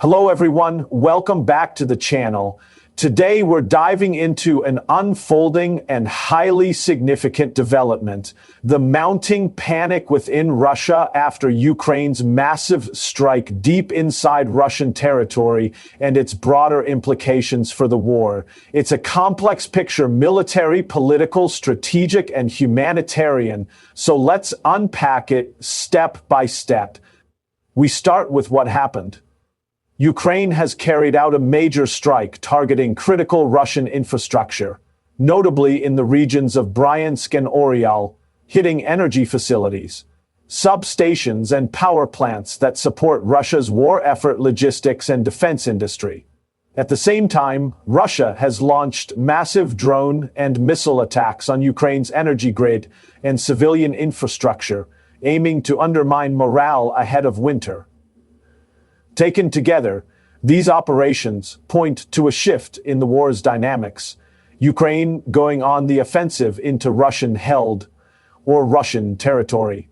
Hello everyone, welcome back to the channel. Today we're diving into an unfolding and highly significant development, the mounting panic within Russia after Ukraine's massive strike deep inside Russian territory and its broader implications for the war. It's a complex picture, military, political, strategic, and humanitarian, so let's unpack it step by step. We start with what happened. Ukraine has carried out a major strike targeting critical Russian infrastructure, notably in the regions of Bryansk and Oryol, hitting energy facilities, substations and power plants that support Russia's war effort, logistics and defense industry. At the same time, Russia has launched massive drone and missile attacks on Ukraine's energy grid and civilian infrastructure, aiming to undermine morale ahead of winter. Taken together, these operations point to a shift in the war's dynamics, Ukraine going on the offensive into Russian-held or Russian territory,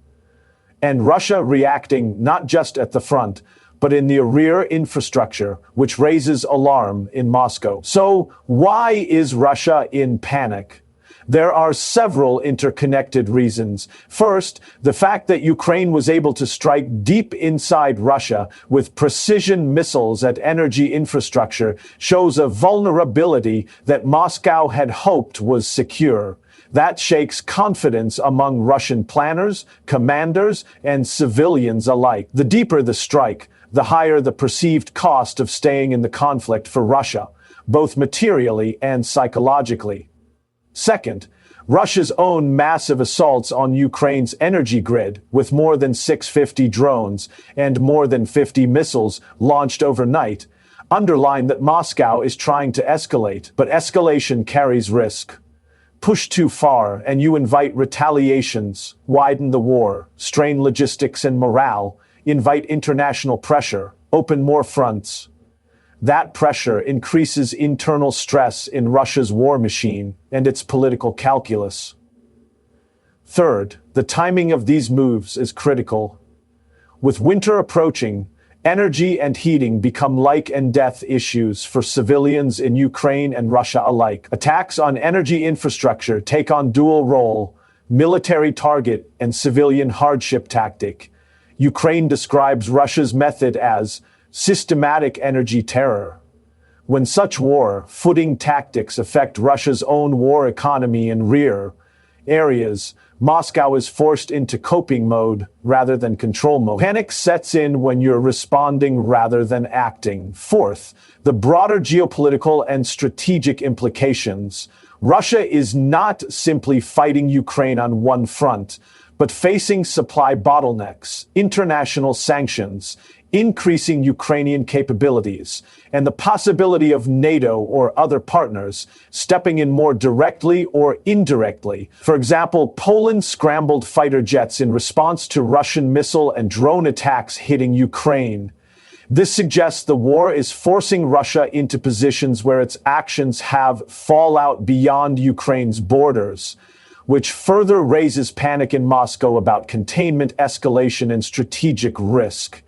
and Russia reacting not just at the front, but in the rear infrastructure, which raises alarm in Moscow. So, why is Russia in panic? There are several interconnected reasons. First, the fact that Ukraine was able to strike deep inside Russia with precision missiles at energy infrastructure shows a vulnerability that Moscow had hoped was secure. That shakes confidence among Russian planners, commanders, and civilians alike. The deeper the strike, the higher the perceived cost of staying in the conflict for Russia, both materially and psychologically. Second, Russia's own massive assaults on Ukraine's energy grid, with more than 650 drones and more than 50 missiles launched overnight, underline that Moscow is trying to escalate, but escalation carries risk. Push too far and you invite retaliations, widen the war, strain logistics and morale, invite international pressure, open more fronts. That pressure increases internal stress in Russia's war machine and its political calculus. Third, the timing of these moves is critical. With winter approaching, energy and heating become life and death issues for civilians in Ukraine and Russia alike. Attacks on energy infrastructure take on dual role, military target and civilian hardship tactic. Ukraine describes Russia's method as systematic energy terror. When such war-footing tactics affect Russia's own war economy in rear areas, Moscow is forced into coping mode rather than control mode. Panic sets in when you're responding rather than acting. Fourth, the broader geopolitical and strategic implications. Russia is not simply fighting Ukraine on one front, but facing supply bottlenecks, international sanctions, increasing Ukrainian capabilities, and the possibility of NATO or other partners stepping in more directly or indirectly. For example, Poland scrambled fighter jets in response to Russian missile and drone attacks hitting Ukraine. This suggests the war is forcing Russia into positions where its actions have fallout beyond Ukraine's borders, which further raises panic in Moscow about containment, escalation, and strategic risk.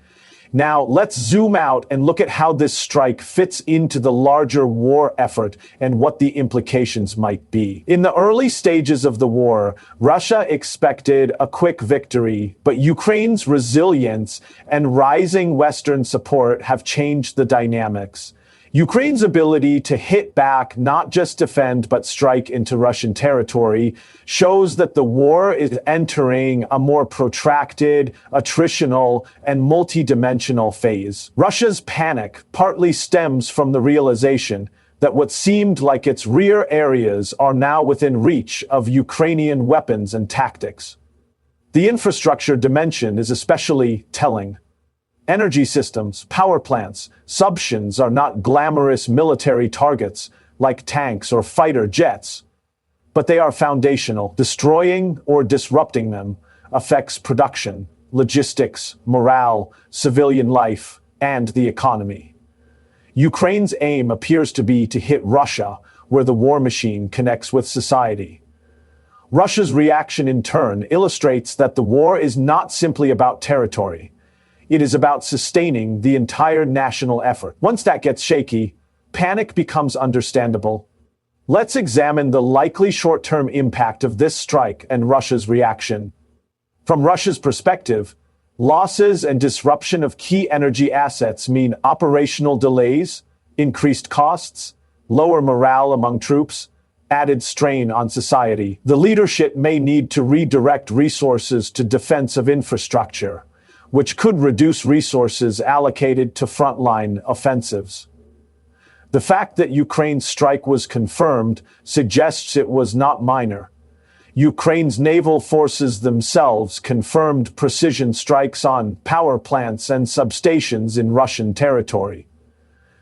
Now, let's zoom out and look at how this strike fits into the larger war effort and what the implications might be. In the early stages of the war, Russia expected a quick victory, but Ukraine's resilience and rising Western support have changed the dynamics. Ukraine's ability to hit back, not just defend, but strike into Russian territory, shows that the war is entering a more protracted, attritional, and multidimensional phase. Russia's panic partly stems from the realization that what seemed like its rear areas are now within reach of Ukrainian weapons and tactics. The infrastructure dimension is especially telling. Energy systems, power plants, substations are not glamorous military targets like tanks or fighter jets, but they are foundational. Destroying or disrupting them affects production, logistics, morale, civilian life, and the economy. Ukraine's aim appears to be to hit Russia, where the war machine connects with society. Russia's reaction in turn illustrates that the war is not simply about territory. It is about sustaining the entire national effort. Once that gets shaky, panic becomes understandable. Let's examine the likely short-term impact of this strike and Russia's reaction. From Russia's perspective, losses and disruption of key energy assets mean operational delays, increased costs, lower morale among troops, added strain on society. The leadership may need to redirect resources to defensive infrastructure, which could reduce resources allocated to frontline offensives. The fact that Ukraine's strike was confirmed suggests it was not minor. Ukraine's naval forces themselves confirmed precision strikes on power plants and substations in Russian territory.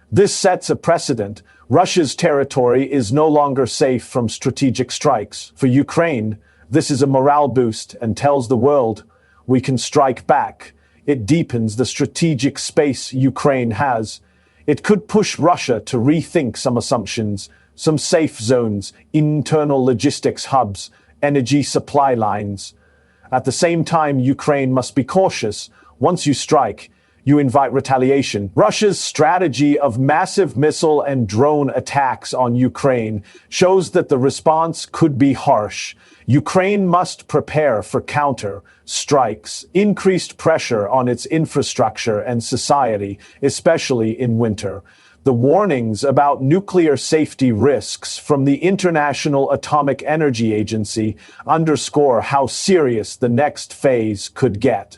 This sets a precedent. Russia's territory is no longer safe from strategic strikes. For Ukraine, this is a morale boost and tells the world, we can strike back. It deepens the strategic space Ukraine has. It could push Russia to rethink some assumptions, some safe zones, internal logistics hubs, energy supply lines. At the same time, Ukraine must be cautious. Once you strike, you invite retaliation. Russia's strategy of massive missile and drone attacks on Ukraine shows that the response could be harsh. Ukraine must prepare for counter-strikes, increased pressure on its infrastructure and society, especially in winter. The warnings about nuclear safety risks from the International Atomic Energy Agency underscore how serious the next phase could get.